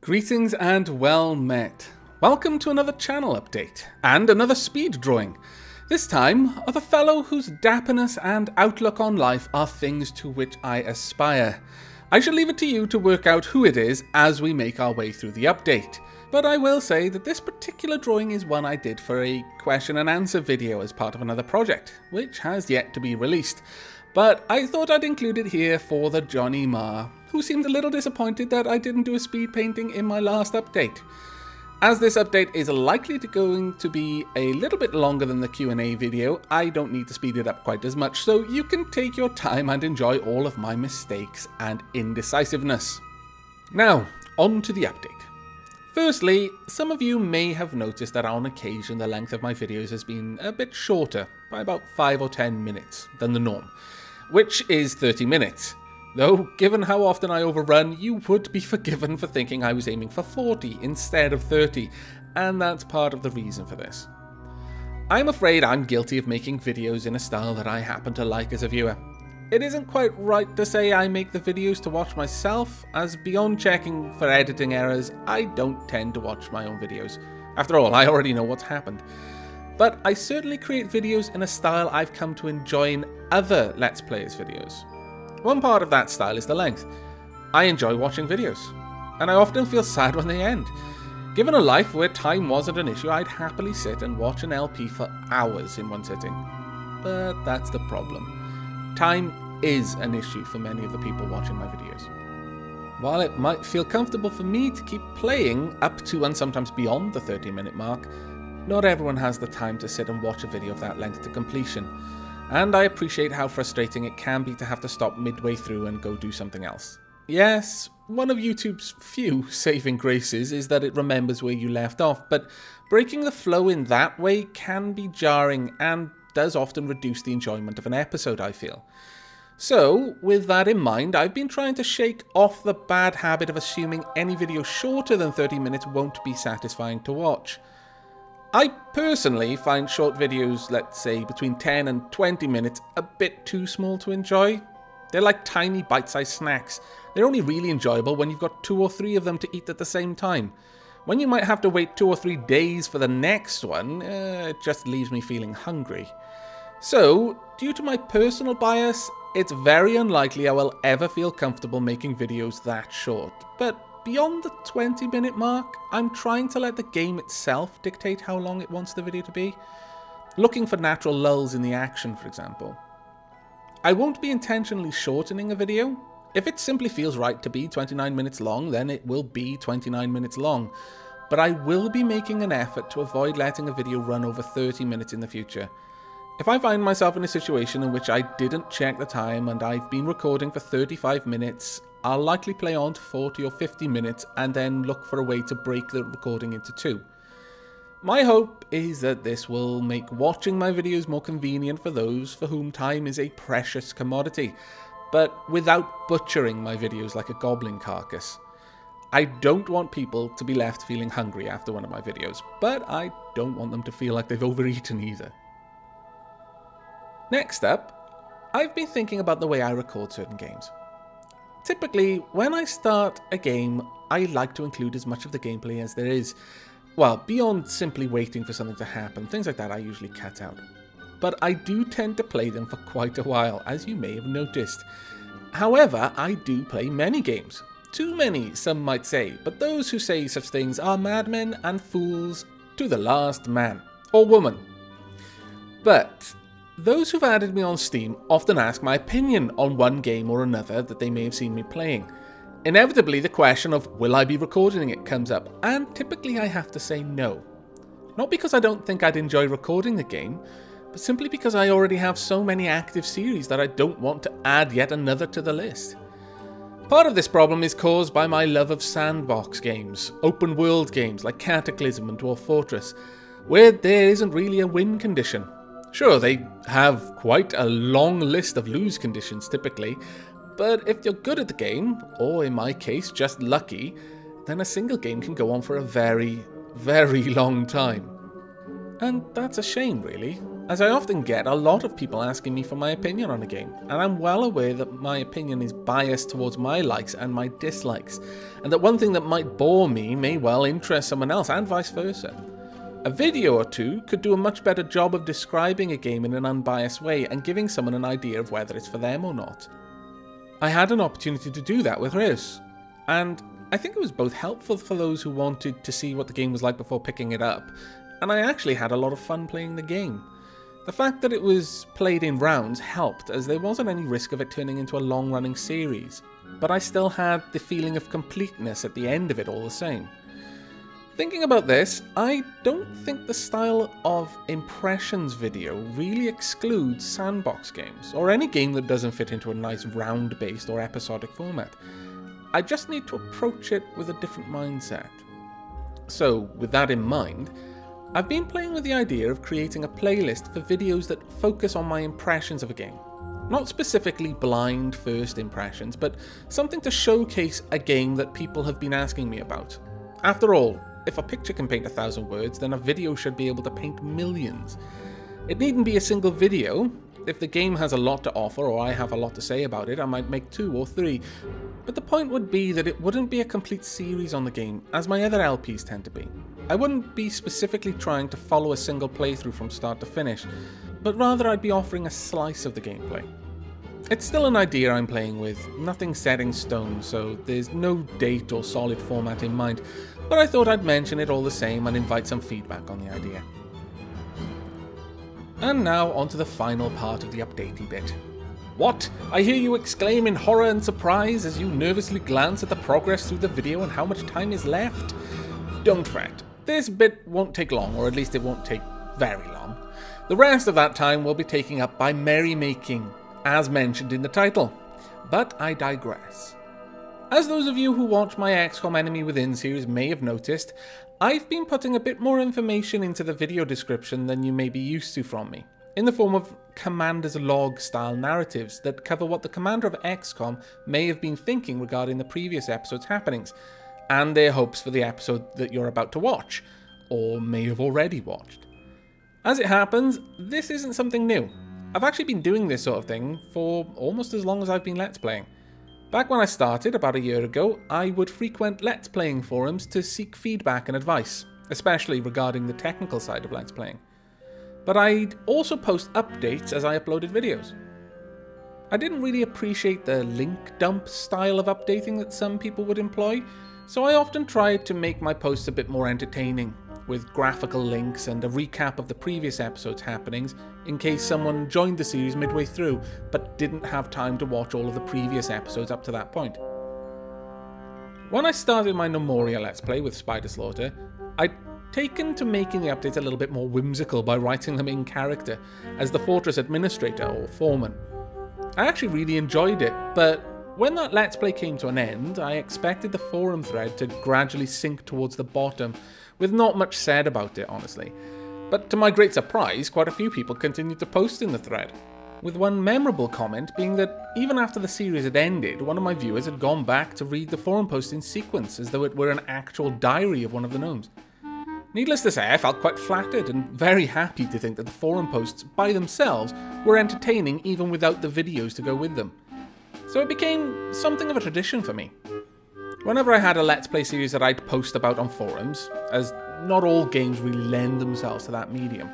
Greetings and well met. Welcome to another channel update, and another speed drawing. This time, of a fellow whose dapperness and outlook on life are things to which I aspire. I shall leave it to you to work out who it is as we make our way through the update. But I will say that this particular drawing is one I did for a question and answer video as part of another project, which has yet to be released. But I thought I'd include it here for the Johnny Marr, who seemed a little disappointed that I didn't do a speed painting in my last update. As this update is likely to be a little bit longer than the Q&A video, I don't need to speed it up quite as much, so you can take your time and enjoy all of my mistakes and indecisiveness. Now, on to the update. Firstly, some of you may have noticed that on occasion the length of my videos has been a bit shorter, by about 5 or 10 minutes, than the norm, which is 30 minutes. Though, given how often I overrun, you would be forgiven for thinking I was aiming for 40 instead of 30, and that's part of the reason for this. I'm afraid I'm guilty of making videos in a style that I happen to like as a viewer. It isn't quite right to say I make the videos to watch myself, as beyond checking for editing errors, I don't tend to watch my own videos. After all, I already know what's happened. But I certainly create videos in a style I've come to enjoy in other Let's Players videos. One part of that style is the length. I enjoy watching videos, and I often feel sad when they end. Given a life where time wasn't an issue, I'd happily sit and watch an LP for hours in one sitting. But that's the problem. Time is an issue for many of the people watching my videos. While it might feel comfortable for me to keep playing up to and sometimes beyond the 30-minute mark, not everyone has the time to sit and watch a video of that length to completion. And I appreciate how frustrating it can be to have to stop midway through and go do something else. Yes, one of YouTube's few saving graces is that it remembers where you left off, but breaking the flow in that way can be jarring and does often reduce the enjoyment of an episode, I feel. So, with that in mind, I've been trying to shake off the bad habit of assuming any video shorter than 30 minutes won't be satisfying to watch. I personally find short videos, let's say between 10 and 20 minutes, a bit too small to enjoy. They're like tiny bite-sized snacks. They're only really enjoyable when you've got 2 or 3 of them to eat at the same time. When you might have to wait 2 or 3 days for the next one, it just leaves me feeling hungry. So, due to my personal bias, it's very unlikely I will ever feel comfortable making videos that short. But beyond the 20-minute mark, I'm trying to let the game itself dictate how long it wants the video to be. Looking for natural lulls in the action, for example. I won't be intentionally shortening a video. If it simply feels right to be 29 minutes long, then it will be 29 minutes long. But I will be making an effort to avoid letting a video run over 30 minutes in the future. If I find myself in a situation in which I didn't check the time and I've been recording for 35 minutes, I'll likely play on to 40 or 50 minutes and then look for a way to break the recording into 2. My hope is that this will make watching my videos more convenient for those for whom time is a precious commodity, but without butchering my videos like a goblin carcass. I don't want people to be left feeling hungry after one of my videos, but I don't want them to feel like they've overeaten either. Next up, I've been thinking about the way I record certain games. Typically, when I start a game, I like to include as much of the gameplay as there is. Well, beyond simply waiting for something to happen, things like that I usually cut out. But I do tend to play them for quite a while, as you may have noticed. However, I do play many games. Too many, some might say, but those who say such things are madmen and fools to the last man or woman. But those who've added me on Steam often ask my opinion on one game or another that they may have seen me playing. Inevitably, the question of will I be recording it comes up, and typically I have to say no. Not because I don't think I'd enjoy recording the game, but simply because I already have so many active series that I don't want to add yet another to the list. Part of this problem is caused by my love of sandbox games, open world games like Cataclysm and Dwarf Fortress, where there isn't really a win condition. Sure, they have quite a long list of lose conditions typically, but if you're good at the game, or in my case just lucky, then a single game can go on for a very, very long time. And that's a shame really. as I often get a lot of people asking me for my opinion on a game, and I'm well aware that my opinion is biased towards my likes and my dislikes, and that one thing that might bore me may well interest someone else, and vice versa. A video or two could do a much better job of describing a game in an unbiased way and giving someone an idea of whether it's for them or not. I had an opportunity to do that with Crysis, and I think it was both helpful for those who wanted to see what the game was like before picking it up, and I actually had a lot of fun playing the game. The fact that it was played in rounds helped, as there wasn't any risk of it turning into a long-running series, but I still had the feeling of completeness at the end of it all the same. Thinking about this, I don't think the style of impressions video really excludes sandbox games, or any game that doesn't fit into a nice round-based or episodic format. I just need to approach it with a different mindset. So, with that in mind, I've been playing with the idea of creating a playlist for videos that focus on my impressions of a game. Not specifically blind first impressions, but something to showcase a game that people have been asking me about. After all, if a picture can paint 1,000 words, then a video should be able to paint millions. It needn't be a single video. If the game has a lot to offer, or I have a lot to say about it, I might make 2 or 3. But the point would be that it wouldn't be a complete series on the game, as my other LPs tend to be. I wouldn't be specifically trying to follow a single playthrough from start to finish, but rather I'd be offering a slice of the gameplay. It's still an idea I'm playing with, nothing set in stone, so there's no date or solid format in mind, but I thought I'd mention it all the same and invite some feedback on the idea. And now onto the final part of the updatey bit. What? I hear you exclaim in horror and surprise as you nervously glance at the progress through the video and how much time is left? Don't fret. This bit won't take long, or at least it won't take very long. The rest of that time will be taken up by merrymaking, as mentioned in the title. But I digress. As those of you who watch my XCOM Enemy Within series may have noticed, I've been putting a bit more information into the video description than you may be used to from me, in the form of Commander's Log style narratives that cover what the commander of XCOM may have been thinking regarding the previous episode's happenings, and their hopes for the episode that you're about to watch, or may have already watched. As it happens, this isn't something new. I've actually been doing this sort of thing for almost as long as I've been Let's Playing. Back when I started, about a year ago, I would frequent Let's Playing forums to seek feedback and advice, especially regarding the technical side of Let's Playing. But I'd also post updates as I uploaded videos. I didn't really appreciate the link dump style of updating that some people would employ, so I often tried to make my posts a bit more entertaining, with graphical links and a recap of the previous episode's happenings in case someone joined the series midway through but didn't have time to watch all of the previous episodes up to that point. When I started my Nomoria Let's Play with Spider Slaughter, I'd taken to making the updates a little bit more whimsical by writing them in character as the Fortress Administrator or Foreman. I actually really enjoyed it, but when that Let's Play came to an end, I expected the forum thread to gradually sink towards the bottom, with not much said about it, honestly. But to my great surprise, quite a few people continued to post in the thread, with one memorable comment being that even after the series had ended, one of my viewers had gone back to read the forum post in sequence as though it were an actual diary of one of the gnomes. Needless to say, I felt quite flattered and very happy to think that the forum posts by themselves were entertaining even without the videos to go with them. So it became something of a tradition for me. Whenever I had a Let's Play series that I'd post about on forums, as not all games really lend themselves to that medium,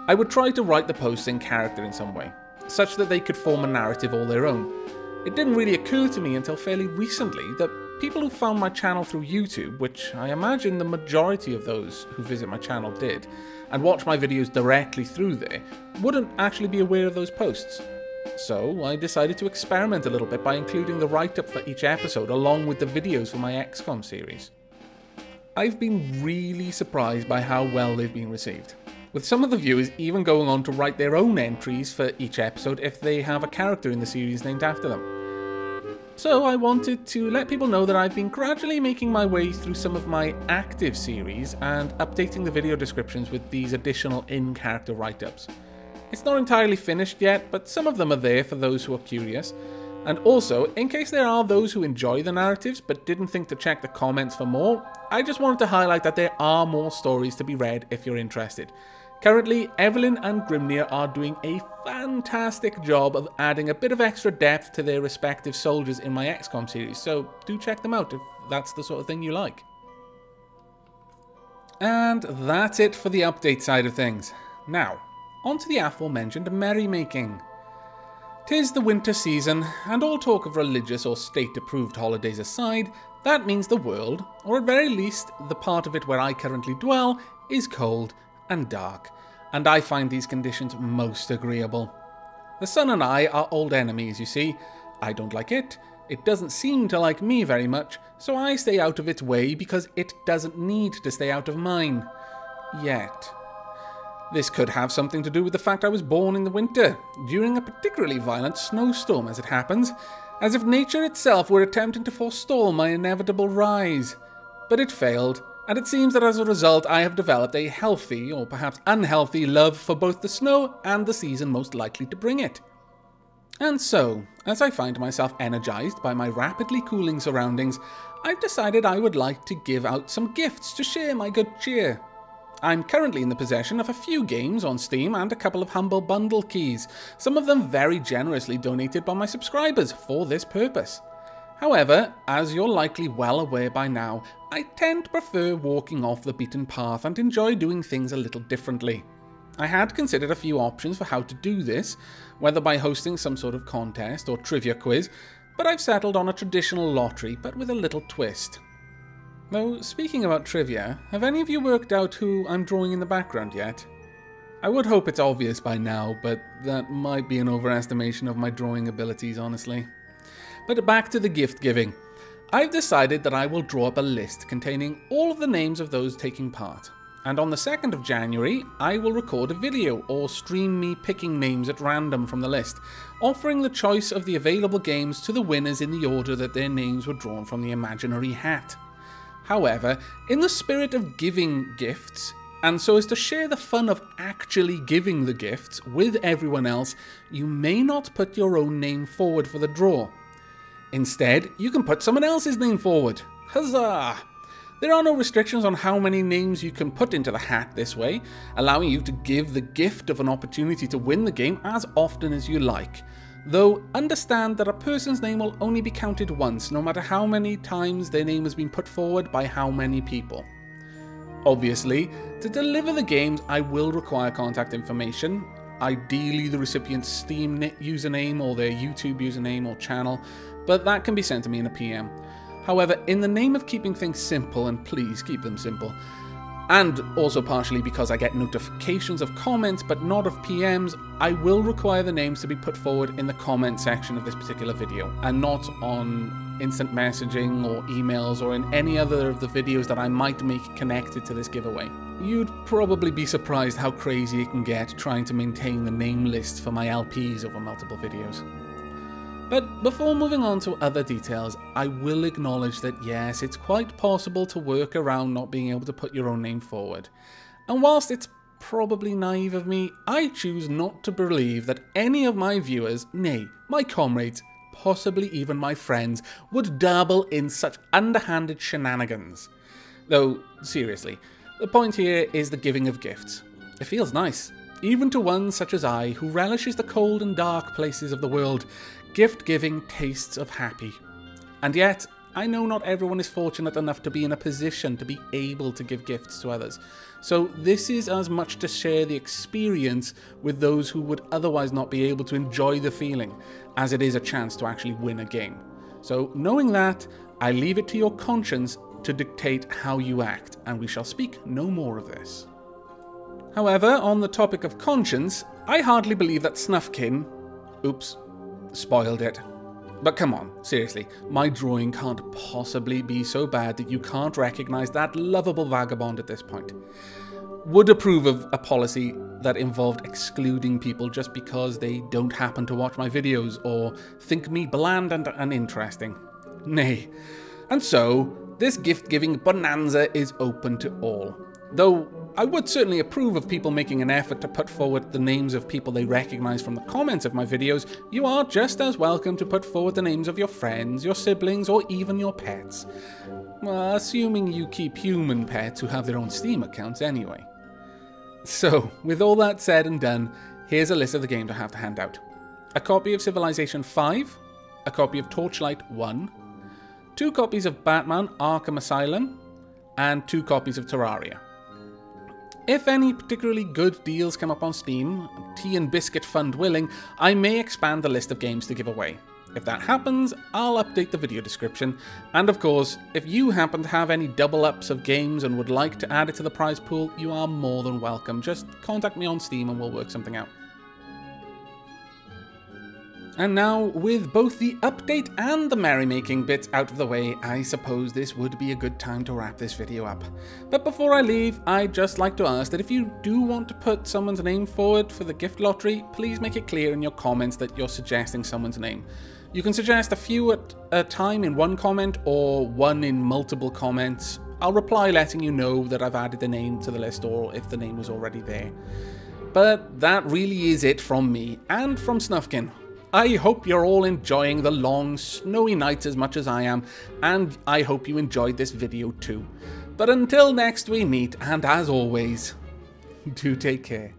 I would try to write the posts in character in some way, such that they could form a narrative all their own. It didn't really occur to me until fairly recently that people who found my channel through YouTube, which I imagine the majority of those who visit my channel did, and watch my videos directly through there, wouldn't actually be aware of those posts. So I decided to experiment a little bit by including the write-up for each episode along with the videos for my XCOM series. I've been really surprised by how well they've been received, with some of the viewers even going on to write their own entries for each episode if they have a character in the series named after them. So I wanted to let people know that I've been gradually making my way through some of my active series and updating the video descriptions with these additional in-character write-ups. It's not entirely finished yet, but some of them are there for those who are curious. And also, in case there are those who enjoy the narratives but didn't think to check the comments for more, I just wanted to highlight that there are more stories to be read if you're interested. Currently, Evelyn and Grimnir are doing a fantastic job of adding a bit of extra depth to their respective soldiers in my XCOM series, so do check them out if that's the sort of thing you like. And that's it for the update side of things. Now, on to the aforementioned merrymaking. 'Tis the winter season, and all talk of religious or state-approved holidays aside, that means the world, or at very least the part of it where I currently dwell, is cold and dark, and I find these conditions most agreeable. The sun and I are old enemies, you see. I don't like it doesn't seem to like me very much, so I stay out of its way because it doesn't need to stay out of mine. Yet. This could have something to do with the fact I was born in the winter, during a particularly violent snowstorm as it happens, as if nature itself were attempting to forestall my inevitable rise. But it failed, and it seems that as a result I have developed a healthy, or perhaps unhealthy, love for both the snow and the season most likely to bring it. And so, as I find myself energized by my rapidly cooling surroundings, I've decided I would like to give out some gifts to share my good cheer. I'm currently in the possession of a few games on Steam and a couple of Humble Bundle keys, some of them very generously donated by my subscribers for this purpose. However, as you're likely well aware by now, I tend to prefer walking off the beaten path and enjoy doing things a little differently. I had considered a few options for how to do this, whether by hosting some sort of contest or trivia quiz, but I've settled on a traditional lottery, but with a little twist. Though, speaking about trivia, have any of you worked out who I'm drawing in the background yet? I would hope it's obvious by now, but that might be an overestimation of my drawing abilities, honestly. But back to the gift giving. I've decided that I will draw up a list containing all of the names of those taking part. And on the 2nd of January, I will record a video or stream me picking names at random from the list, offering the choice of the available games to the winners in the order that their names were drawn from the imaginary hat. However, in the spirit of giving gifts, and so as to share the fun of actually giving the gifts with everyone else, you may not put your own name forward for the draw. Instead, you can put someone else's name forward. Huzzah! There are no restrictions on how many names you can put into the hat this way, allowing you to give the gift of an opportunity to win the game as often as you like. Though, understand that a person's name will only be counted once, no matter how many times their name has been put forward by how many people. Obviously, to deliver the games, I will require contact information, ideally the recipient's Steam username or their YouTube username or channel, but that can be sent to me in a PM. However, in the name of keeping things simple, and please keep them simple, and also partially because I get notifications of comments but not of PMs, I will require the names to be put forward in the comment section of this particular video, and not on instant messaging or emails or in any other of the videos that I might make connected to this giveaway. You'd probably be surprised how crazy it can get trying to maintain the name list for my LPs over multiple videos. But before moving on to other details, I will acknowledge that yes, it's quite possible to work around not being able to put your own name forward. And whilst it's probably naive of me, I choose not to believe that any of my viewers, nay, my comrades, possibly even my friends, would dabble in such underhanded shenanigans. Though, seriously, the point here is the giving of gifts. It feels nice, even to one such as I, who relishes the cold and dark places of the world. Gift-giving tastes of happy. And yet, I know not everyone is fortunate enough to be in a position to be able to give gifts to others. So this is as much to share the experience with those who would otherwise not be able to enjoy the feeling, as it is a chance to actually win a game. So knowing that, I leave it to your conscience to dictate how you act, and we shall speak no more of this. However, on the topic of conscience, I hardly believe that Snufkin... Oops. Spoiled it. But come on, seriously, my drawing can't possibly be so bad that you can't recognise that lovable vagabond at this point. Would approve of a policy that involved excluding people just because they don't happen to watch my videos or think me bland and uninteresting. Nay. And so, this gift-giving bonanza is open to all. Though, I would certainly approve of people making an effort to put forward the names of people they recognise from the comments of my videos. You are just as welcome to put forward the names of your friends, your siblings, or even your pets. Well, assuming you keep human pets who have their own Steam accounts anyway. So, with all that said and done, here's a list of the games I have to hand out. A copy of Civilization V, a copy of Torchlight 1, 2 copies of Batman Arkham Asylum, and 2 copies of Terraria. If any particularly good deals come up on Steam, tea and biscuit fund willing, I may expand the list of games to give away. If that happens, I'll update the video description, and of course, if you happen to have any double ups of games and would like to add it to the prize pool, you are more than welcome. Just contact me on Steam and we'll work something out. And now, with both the update and the merrymaking bits out of the way, I suppose this would be a good time to wrap this video up. But before I leave, I'd just like to ask that if you do want to put someone's name forward for the gift lottery, please make it clear in your comments that you're suggesting someone's name. You can suggest a few at a time in one comment, or one in multiple comments. I'll reply letting you know that I've added the name to the list, or if the name was already there. But that really is it from me, and from Snufkin. I hope you're all enjoying the long, snowy nights as much as I am, and I hope you enjoyed this video too. But until next we meet, and as always, do take care.